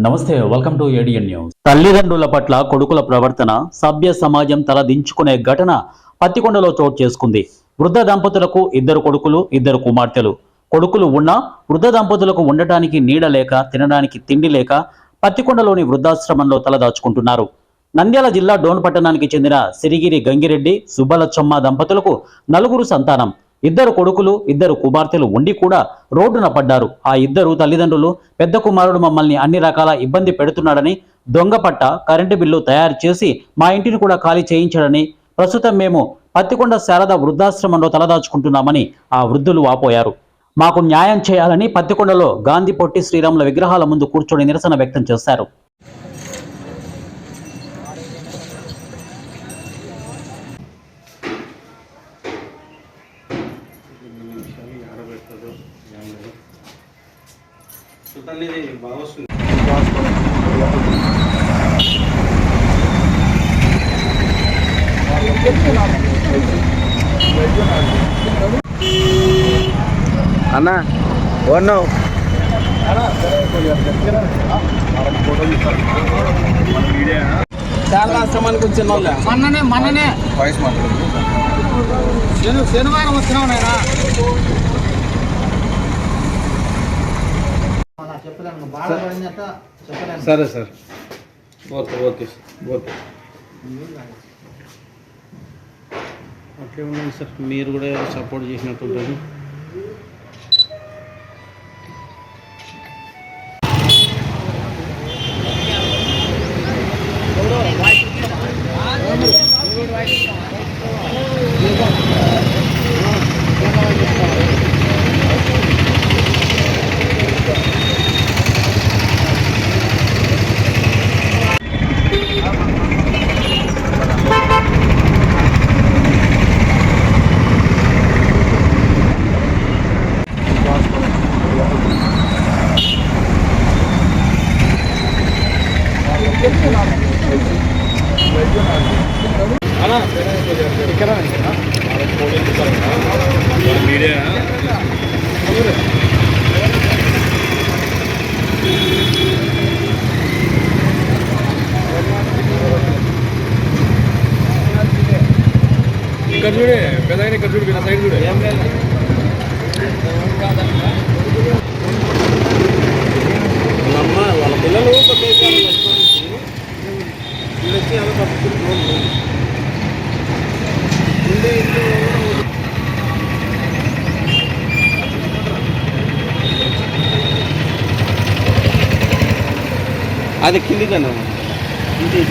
నమస్తే, welcome to ADN news. తల్లిదండ్రుల పట్ల కొడుకుల ప్రవర్తన సభ్య సమాజం తలదించుకునే ఘటన పత్తికొండలో చోటు చేసుకుంది. వృద్ధ దంపతులకు ఇద్దరు కొడుకులు, ఇద్దరు కుమార్తెలు. కొడుకులు ఉన్నా వృద్ధ దంపతులకు ఉండటానికి నీడ లేక, తినడానికి తిండి లేక పత్తికొండలోని వృద్ధాశ్రమంలో తలదాచుకుంటున్నారు. నంద్యాల జిల్లా డోన్ పట్టణానికి చెందిన సిరిగిరి గంగిరెడ్డి, సుబ్బలచ్చమ్మ దంపతులకు నలుగురు సంతానం. ఇద్దరు కొడుకులు, ఇద్దరు కుమార్తెలు ఉండి కూడా రోడ్డున పడ్డారు. ఆ ఇద్దరు తల్లిదండ్రులు, పెద్ద కుమారుడు మమ్మల్ని అన్ని రకాల ఇబ్బంది పెడుతున్నాడని, దొంగ పట్ట, కరెంటు బిల్లు తయారు చేసి మా ఇంటిని కూడా ఖాళీ చేయించాడని, ప్రస్తుతం మేము పత్తికొండ శారద వృద్ధాశ్రమంలో తలదాచుకుంటున్నామని ఆ వృద్ధులు వాపోయారు. మాకు న్యాయం చేయాలని పత్తికొండలో గాంధీ, పొట్టి శ్రీరాముల విగ్రహాల ముందు కూర్చొని నిరసన వ్యక్తం చేశారు. అన్నా ఓన్నావు చాలా ఆశ్రమానికి వచ్చిన మొన్ననే శనివారం వచ్చినావు నాయనా. సరే సార్, ఓకే ఓకే ఓకే అట్లే ఉండండి సార్. మీరు కూడా సపోర్ట్ చేసినట్టు ఉంటుంది. ఇక్కడ చూడే పెద్ద ఇక్కడ చూడు, సైడ్ చూడే. వాళ్ళమ్మ వాళ్ళ పిల్లలు వచ్చి అలా పట్టుకుంటూ అది కిందికన్నా ఇది